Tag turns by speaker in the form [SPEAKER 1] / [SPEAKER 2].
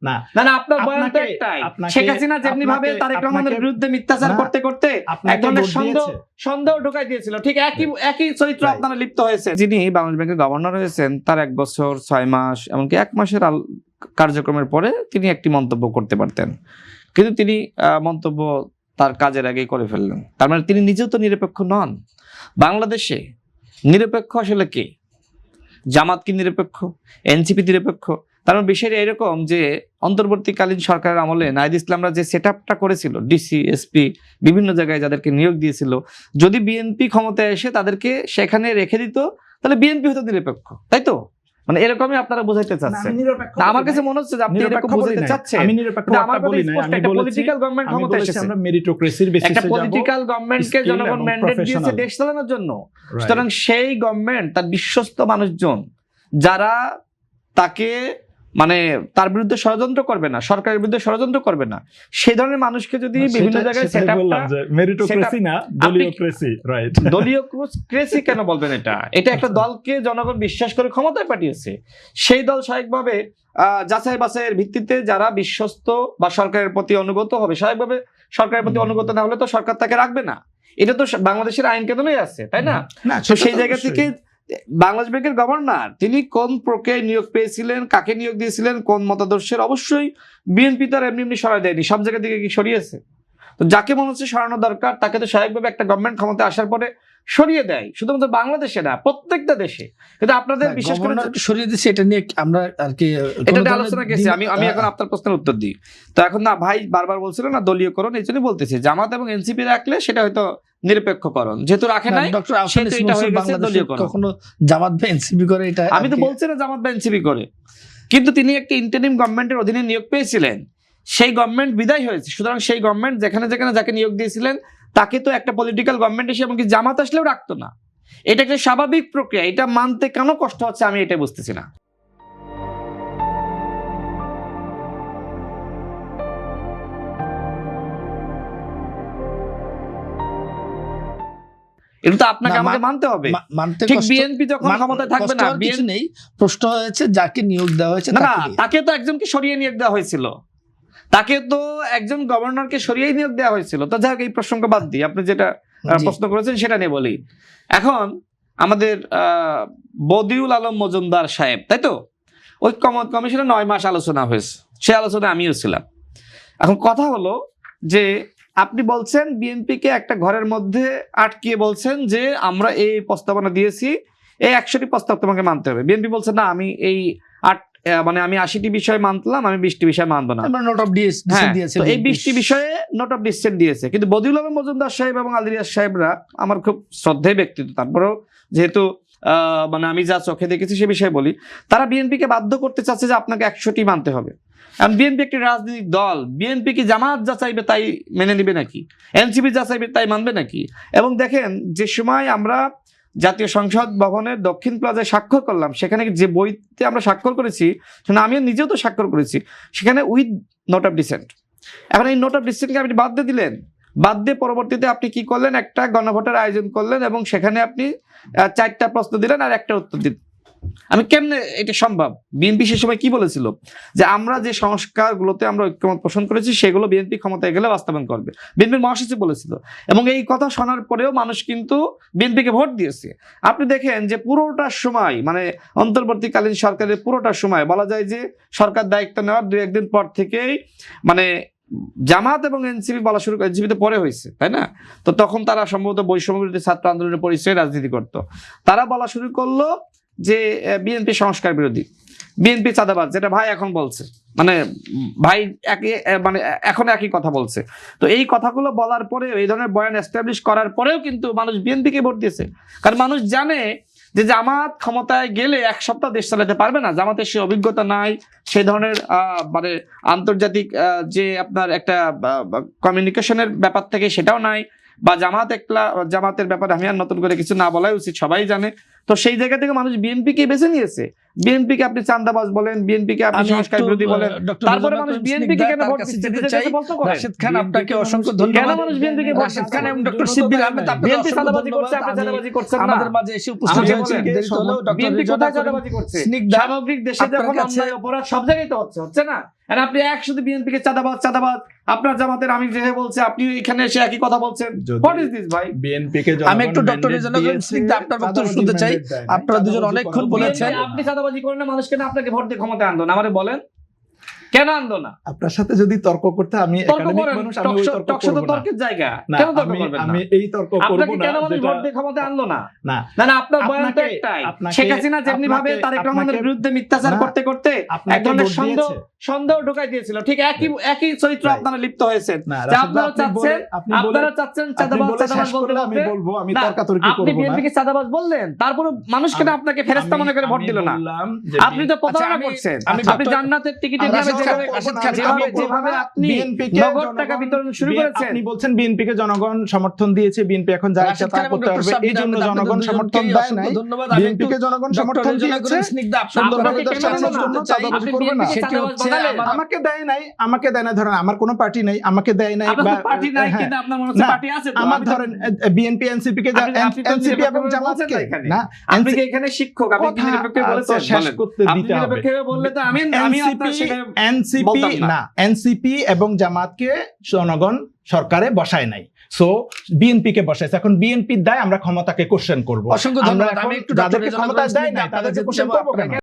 [SPEAKER 1] না
[SPEAKER 2] না না, আপনার বয়ান তো একটাই, শেখ হাসিনা যেমনি ভাবে তারেক রহমানের বিরুদ্ধে মিথ্যাচার করতে করতে এক ধরনের সন্দেহ ঢুকাই দিয়েছিল, ঠিক একই চরিত্র আপনারা লিপ্ত হয়েছে। যিনি বাংলাদেশ ব্যাংকের গভর্নর হয়েছেন তার 1 বছর 6 মাস এমনকি 1 মাসের কার্যক্রমের পরে তিনি একটি মন্তব্য করতে পারতেন, কিন্তু তিনি মন্তব্য তার কাজের আগেই করে ফেললেন। তার মানে তিনি নিজেও তো নিরপেক্ষ নন। বাংলাদেশে নিরপেক্ষ আসলে কে? জামাত কি নিরপেক্ষ? এনসিপি নিরপেক্ষ? তার মানে বিষয়টা এরকম যে অন্তর্বর্তীকালীন সরকারের আমলে নাহিদ ইসলামরা যে সেট আপটা করেছিল, ডিসি এসপি বিভিন্ন জায়গায় যাদেরকে নিয়োগ দিয়েছিল, যদি বিএনপি ক্ষমতায় এসে তাদেরকে সেখানে রেখে দিত তাহলে বিএনপি হতো নিরপেক্ষ, তাই তো? মানে এরকমই আপনারা বোঝাইতে চাচ্ছেন। আমার কাছে মনে হচ্ছে যে আপনি এরকম বোঝাতে চাচ্ছেন।
[SPEAKER 1] আমি নিরপেক্ষ বলি না, আমি বলেছি
[SPEAKER 2] পলিটিক্যাল গভর্নমেন্ট ক্ষমতায় এসেছে,
[SPEAKER 1] আমরা মেরিটোক্রেসির বেসিসে যাব,
[SPEAKER 2] একটা পলিটিক্যাল গভর্নমেন্টকে জনগণ ম্যান্ডেট দিয়েছে দেশ চালানোর জন্য। সুতরাং সেই গভর্নমেন্ট তার বিশ্বস্ত মানুষজন যারা তাকে মানে তার বিরুদ্ধে ষড়যন্ত্র করবে না, সরকারের বিরুদ্ধে ষড়যন্ত্র করবে না, সেই ধরনের মানুষকে যদি বিভিন্ন জায়গায় সেটআপটা
[SPEAKER 1] মেরিটোক্রেসি না দলীয়ক্রেসি, রাইট?
[SPEAKER 2] দলীয়ক্রেসি কেন বলবেন? এটা একটা দলকে জনগণ বিশ্বাস করে ক্ষমতায় পাঠিয়েছে, সেই দল স্বাভাবিকভাবে যাচাই বাছাইয়ের ভিত্তিতে যারা বিশ্বস্ত বা সরকারের প্রতি অনুগত হবে, স্বাভাবিকভাবে সরকারের প্রতি অনুগত না হলে তো সরকার তাকে রাখবে না। এটা তো বাংলাদেশের আইন কানুনেই আছে, তাই না? সেই জায়গা থেকে বাংলাদেশ ব্যাংকের গভর্নর তিনি কোন প্রক্রিয়ায় নিয়োগ পেয়েছিলেন, কাকে নিয়োগ দিয়েছিলেন, কোন মতাদর্শের, অবশ্যই বিএনপি তার এমনি সরাই দেয়নি, সব জায়গা থেকে কি সরিয়েছে? তো যাকে মনে হচ্ছে সরানো দরকার তাকে তো স্বাভাবিকভাবে একটা গভর্নমেন্ট ক্ষমতা আসার পরে সরিয়ে দেয়, শুধুমাত্র বাংলাদেশে না প্রত্যেকটা দেশে। কিন্তু আপনাদের বিশেষ করে
[SPEAKER 3] সরিয়ে দিচ্ছে, এটা নিয়ে আমরা আর কি
[SPEAKER 2] এটা আলোচনা গেছি। আমি এখন আপনার প্রশ্নের উত্তর দিই। তো এখন না ভাই বারবার বলছিল না দলীয়করণ, এই জন্য বলতেছি জামাত এবং এনসিপি রাখলে সেটা হয়তো নিরপেক্ষকরণ, যেহেতু রাখে নাই সেহেতু এটা হয়ে গেছে দলীয়করণ।
[SPEAKER 3] কখনো জামাত বা এনসিপি করে এটা?
[SPEAKER 2] আমি তো বলছি না জামাত বা এনসিপি করে, কিন্তু তিনি একটি ইন্টারিম গভর্নমেন্টের অধীনে নিয়োগ পেয়েছিলেন, সেই গভর্নমেন্ট বিদায় হয়েছে। সুতরাং সেই গভর্নমেন্ট যেখানে যেখানে যাকে নিয়োগ দিয়েছিলেন তাকে তো একটা পলিটিক্যাল গভর্নমেন্ট এসে এমনকি জামাত আসলেও রাখতো না। এটা একটা স্বাভাবিক প্রক্রিয়া, এটা মানতে কেন কষ্ট হচ্ছে আমি এটা বুঝতেছি না। এটা তো আপনাকে আমাকে মানতে হবে। ঠিক বিএনপি যখন ক্ষমতায় থাকবে না,
[SPEAKER 3] বিএনপি নেই, প্রশ্ন হয়েছে যাকে নিয়োগ দেওয়া হয়েছে
[SPEAKER 2] না, তাকে তো একজনকে সরিয়ে নিয়োগ দেওয়া হয়েছিল, তাকে তো একজন গভর্নরকে সরিয়ে নিয়োগ দেওয়া হয়েছিল। তো যাক এই প্রসঙ্গ বাদ দিই, আপনি যেটা প্রশ্ন করেছেন সেটা নিয়ে বলি। এখন আমাদের বদিউল আলম মজুমদার সাহেব, তাই তো, ঐক্যমত কমিশনে 9 মাস আলোচনা হয়েছে, সে আলোচনায় আমিও ছিলাম। এখন কথা হলো যে আপনি বলছেন বিএনপিকে একটা ঘরের মধ্যে আটকিয়ে বলছেন যে আমরা এই প্রস্তাবনা দিয়েছি, এই 100টি প্রস্তাব তোমাকে মানতে হবে। বিএনপি বলছে না, আমি এই আমি 80টি বিষয় মানলাম, আমি 20টি বিষয় মানবো না।
[SPEAKER 3] নোট অফ ডিসিশন দিয়েছে,
[SPEAKER 2] এই 20টি বিষয়ে নোট অফ ডিসিশন দিয়েছে। কিন্তু বদিউল আলম মজুমদার সাহেব এবং আলী রিয়াজ সাহেবরা আমার খুব শ্রদ্ধেয় ব্যক্তিত্ব, তারপরেও যেহেতু আমি যা চোখে দেখেছি সে বিষয়ে বলি, তারা বিএনপিকে বাধ্য করতে চাচ্ছে যে আপনাকে 100টি মানতে হবে। এখন বিএনপি একটি রাজনৈতিক দল, বিএনপি কি জামাত যা চাইবে তাই মেনে নিবে নাকি? এনসিপি যা চাইবে তাই মানবে নাকি? এবং দেখেন যে সময় আমরা জাতীয় সংসদ ভবনের দক্ষিণ প্লাজায় স্বাক্ষর করলাম, সেখানে যে বইতে আমরা স্বাক্ষর করেছি, আমিও নিজেও তো স্বাক্ষর করেছি, সেখানে উইথ নোট অফ ডিসেন্ট। এখন এই নোট অফ ডিসেন্টকে আপনি বাদ দিয়ে দিলেন, বাদ দিয়ে পরবর্তীতে আপনি কি করলেন, একটা গণভোটের আয়োজন করলেন এবং সেখানে আপনি 4টা প্রশ্ন দিলেন আর একটা উত্তর দিলেন। আমি কেমনে এটা সম্ভব? বিএনপি সে সময় কি বলেছিল যে আমরা যে সংস্কারগুলোতে আমরা ঐক্যমত পোষণ করেছি সেগুলো বিএনপি ক্ষমতায় গেলে বাস্তবায়ন করবে, বিএনপির মহাসচিব বলেছিল। এবং এই কথা শোনার পরেও মানুষ কিন্তু বিএনপিকে ভোট দিয়েছে। আপনি দেখেন যে পুরোটা সময় অন্তর্বর্তীকালীন সরকারের পুরোটা সময় বলা যায় যে সরকার দায়িত্ব নেওয়ার 2-1 দিন পর থেকেই জামাত এবং এনসিপি বলা শুরু করে, এনসিপি তো পরে হয়েছে, তাই না? তো তখন তারা সম্ভবত বৈষম্য বিরোধী ছাত্র আন্দোলনের পরিচয়ে রাজনীতি করতো। তারা বলা শুরু করলো যে বিএনপি সংস্কার বিরোধী, বিএনপি চাঁদাবাজ, যেটা ভাই এখন বলছে, ভাই এখন একই কথা বলছে। তো এই কথাগুলো বলার পরে, এই ধরনের বয়ান এস্টাবলিশ করার পরেও কিন্তু মানুষ বিএনপিকে ভোট দিয়েছে। কারণ মানুষ জানে যে জামাত ক্ষমতায় গেলে 1 সপ্তাহ দেশ চালাতে পারবে না, জামাতের সে অভিজ্ঞতা নাই, সেই ধরনের আন্তর্জাতিক যে আপনার একটা কমিউনিকেশনের ব্যাপার থেকে সেটাও নাই, বা জামাতের ব্যাপারে আমি আর নতুন করে কিছু না বলাই উচিত, সবাই জানে তো সেই জায়গা থেকে মানুষ বিএনপি কে বেছে নিয়েছে। বিএনপি কে আপনি চাঁদাবাজ বলেন, বিএনপি কে আপনি
[SPEAKER 3] আমি
[SPEAKER 2] সংস্কার
[SPEAKER 3] একটু,
[SPEAKER 2] বিরোধী বলেন,
[SPEAKER 3] ডক্টর
[SPEAKER 2] তারপরে
[SPEAKER 3] মোজাম্মেল
[SPEAKER 2] মানুষ
[SPEAKER 3] হোসেন
[SPEAKER 2] বিএনপি কে
[SPEAKER 3] স্নিগ্ধা
[SPEAKER 2] কেন
[SPEAKER 3] তার
[SPEAKER 2] ভোট
[SPEAKER 3] কাছে
[SPEAKER 2] দিচ্ছে?
[SPEAKER 3] যেতে
[SPEAKER 2] নিজের
[SPEAKER 3] চাই।
[SPEAKER 2] কাছে প্রশ্ন করেন।
[SPEAKER 3] রাশেদ খান, আপনাকে অসংখ্য
[SPEAKER 2] কেন
[SPEAKER 3] ধন্যবাদ।
[SPEAKER 2] মানুষ বিএনপি কে ভোট
[SPEAKER 3] রাশেদ
[SPEAKER 2] দিচ্ছে?
[SPEAKER 3] খান এবং ডক্টর শিববির আহমেদ, আপনাকে
[SPEAKER 2] বিএনপি
[SPEAKER 3] অসংখ্য
[SPEAKER 2] চাঁদাবাজি
[SPEAKER 3] ধন্যবাদ।
[SPEAKER 2] করছে, আপনি
[SPEAKER 3] আমি
[SPEAKER 2] চাঁদাবাজি করছেন না।
[SPEAKER 3] আমাদের মাঝে এসে উপস্থিত
[SPEAKER 2] আমাকে
[SPEAKER 3] হয়েছেন,
[SPEAKER 2] বলেন,
[SPEAKER 3] দেরিতে হলেও ডক্টর
[SPEAKER 2] বিএনপি
[SPEAKER 3] রিজওয়ানা
[SPEAKER 2] কোথায়
[SPEAKER 3] করিম
[SPEAKER 2] চাঁদাবাজি করছে?
[SPEAKER 3] স্নিগ্ধা,
[SPEAKER 2] সামগ্রিক দেশে
[SPEAKER 3] আপনার
[SPEAKER 2] যখন
[SPEAKER 3] কাছে-
[SPEAKER 2] অন্যায় অপরাধ সব জায়গায় তো হচ্ছে না। আর আপনি শুধু বিএনপি কে চাঁদাবাজ চাঁদাবাজ, আপনার জামাতের আমি যে বলছে আপনি এখানে এসে একই কথা বলছেন।
[SPEAKER 1] যদি-
[SPEAKER 2] হোয়াট ইজ দিস ভাই?
[SPEAKER 1] বিএনপি কে
[SPEAKER 3] আমি একটু ডক্টর রিজওয়ানা করিম স্নিগ্ধা আপনার বক্তব্য শুনতে চাই। আপনারা দুজন অনেকক্ষণ বলেছেন।
[SPEAKER 2] BNP আপনি চাঁদাবাজি করেন না, মানুষ কেন আপনাকে ভোট দিয়ে ক্ষমতা আনলো না? আমারে বলেন কেন আনলো না?
[SPEAKER 1] আপনার সাথে যদি তর্ক করতে আমি
[SPEAKER 2] তর্ক
[SPEAKER 1] একাডেমিক
[SPEAKER 2] করেন,
[SPEAKER 1] মানুষ, আমি ওই তর্ক
[SPEAKER 2] টকশো তো
[SPEAKER 1] করব না।
[SPEAKER 2] তর্কের জায়গা,
[SPEAKER 1] না,
[SPEAKER 2] কেন তর্ক
[SPEAKER 1] আমি
[SPEAKER 2] করবেন না?
[SPEAKER 1] আমি এই তর্ক করব
[SPEAKER 2] আপনাকে
[SPEAKER 1] না
[SPEAKER 2] কেন মানুষ
[SPEAKER 1] যেটা
[SPEAKER 2] ভোট দিয়ে ক্ষমতা আনলো না?
[SPEAKER 1] না
[SPEAKER 2] না না, আপনার বয়ান তো
[SPEAKER 1] আপনাকে-
[SPEAKER 2] একটাই,
[SPEAKER 1] আপনাকে-
[SPEAKER 2] শেখ হাসিনা যেমনি ভাবে
[SPEAKER 1] আপনাকে-
[SPEAKER 2] তারেক রহমানের
[SPEAKER 1] আপনাকে-
[SPEAKER 2] বিরুদ্ধে মিথ্যাচার
[SPEAKER 1] না,
[SPEAKER 2] করতে করতে
[SPEAKER 1] আপনাকে
[SPEAKER 2] এক ধরনের
[SPEAKER 1] ভোট
[SPEAKER 2] সন্দেহ
[SPEAKER 1] দিয়েছে।
[SPEAKER 2] ঢুকাই দিয়েছিল, ঠিক একই চরিত্র
[SPEAKER 1] Right.
[SPEAKER 2] আপনারা লিপ্ত হয়েছেন।
[SPEAKER 1] না,
[SPEAKER 2] যে
[SPEAKER 1] রাশেদ
[SPEAKER 2] আপনারা
[SPEAKER 1] ভাই, আপনি
[SPEAKER 2] চাচ্ছেন
[SPEAKER 1] বলে- আপনি বলে-
[SPEAKER 2] আপনারা চাচ্ছেন
[SPEAKER 1] আপনি
[SPEAKER 2] চাঁদাবাজ
[SPEAKER 1] বলে
[SPEAKER 2] চাঁদাবাজ
[SPEAKER 1] শেষ
[SPEAKER 2] বলতে
[SPEAKER 1] করলে আমি
[SPEAKER 2] বলতে।
[SPEAKER 1] বলবো, আমি
[SPEAKER 2] না,
[SPEAKER 1] তর্কাতর্কি
[SPEAKER 2] আপনি
[SPEAKER 1] করব না।
[SPEAKER 2] বিএনপি কে চাঁদাবাজ বললেন, তারপরে মানুষ কেন আপনাকে ফেরেশতা মনে করে ভোট
[SPEAKER 1] আমি
[SPEAKER 2] দিল না?
[SPEAKER 1] বললাম যে
[SPEAKER 2] আপনি তো প্রতারণা
[SPEAKER 3] আমি-
[SPEAKER 2] করছেন।
[SPEAKER 3] আমি
[SPEAKER 2] আপনি
[SPEAKER 3] ডক্টর-
[SPEAKER 2] জান্নাতের টিকিটে
[SPEAKER 3] রাশেদ খান, রাশেদ খান,
[SPEAKER 2] যেভাবে আপনি নগদ টাকা বিতরণ শুরু করেছেন।
[SPEAKER 1] আপনি বলছেন বিএনপি কে জনগণ সমর্থন দিয়েছে, বিএনপি এখন যা ইচ্ছা
[SPEAKER 3] রাশেদ
[SPEAKER 1] তা
[SPEAKER 3] খান এবং
[SPEAKER 1] করতে
[SPEAKER 3] ডক্টর
[SPEAKER 1] পারবে,
[SPEAKER 3] শাব্বির
[SPEAKER 1] এই জন্য
[SPEAKER 3] আহমেদ,
[SPEAKER 1] জনগণ
[SPEAKER 3] আপনাদের
[SPEAKER 1] সমর্থন
[SPEAKER 3] দুজনকেই
[SPEAKER 1] দেয়
[SPEAKER 3] অসংখ্য
[SPEAKER 1] নাই।
[SPEAKER 3] ধন্যবাদ। আমি
[SPEAKER 1] বিএনপি কে
[SPEAKER 3] একটু
[SPEAKER 1] জনগণ
[SPEAKER 3] ডক্টর
[SPEAKER 1] সমর্থন
[SPEAKER 3] রিজওয়ানা
[SPEAKER 1] দিয়েছে।
[SPEAKER 3] করিম স্নিগ্ধা আপনার
[SPEAKER 1] সুন্দরভাবে
[SPEAKER 3] আপনাকে
[SPEAKER 1] দেশ
[SPEAKER 3] কেন
[SPEAKER 1] চালানোর জন্য
[SPEAKER 3] শুনতে চাই।
[SPEAKER 1] চাঁদাবাজি করবে না।
[SPEAKER 3] সেটি হচ্ছে
[SPEAKER 1] আমাকে দেয় নাই, আমাকে দেয় না, ধরেন আমার কোনো পার্টি নাই, আমাকে দেয় নাই,
[SPEAKER 2] আপনার তো পার্টি নাই,
[SPEAKER 1] হ্যাঁ।
[SPEAKER 2] কিন্তু আপনার মনে হচ্ছে
[SPEAKER 1] না,
[SPEAKER 2] পার্টি আছে তো।
[SPEAKER 1] আমার
[SPEAKER 2] আমি তো-
[SPEAKER 1] ধরেন বিএনপি এনসিপি কে
[SPEAKER 2] আপনি তো
[SPEAKER 1] এনসিপি এবং
[SPEAKER 2] নিরপেক্ষ
[SPEAKER 1] জামাতকে
[SPEAKER 2] বলছেন না এখানে।
[SPEAKER 1] না,
[SPEAKER 2] আপনি কি এখানে শিক্ষক? আপনি কি
[SPEAKER 1] কথা
[SPEAKER 2] নিরপেক্ষ
[SPEAKER 1] তো
[SPEAKER 2] বলেছেন?
[SPEAKER 1] শেষ
[SPEAKER 2] বলেন।
[SPEAKER 1] করতে
[SPEAKER 2] আপনি
[SPEAKER 1] দিতে হবে।
[SPEAKER 2] নিরপেক্ষ বললে তো আমি আপনার সেটা
[SPEAKER 1] এনসিপি
[SPEAKER 2] বলতাম না।
[SPEAKER 1] না, এনসিপি এবং জামাতকে জনগণ সরকারে বসায় নাই, সো বিএনপি কে বসাইছে। এখন বিএনপির দায় আমরা ক্ষমতাকে কোশ্চেন করব।
[SPEAKER 3] অসংখ্য
[SPEAKER 1] আমরা
[SPEAKER 3] ধন্যবাদ।
[SPEAKER 1] এখন
[SPEAKER 3] আমি একটু
[SPEAKER 1] যাদেরকে
[SPEAKER 3] ডক্টর
[SPEAKER 1] ক্ষমতা
[SPEAKER 3] রিজওয়ানা
[SPEAKER 1] দেয় নাই
[SPEAKER 3] করিম
[SPEAKER 1] তাদেরকে
[SPEAKER 3] স্নিগ্ধা
[SPEAKER 1] কোশ্চেন করবো কেন?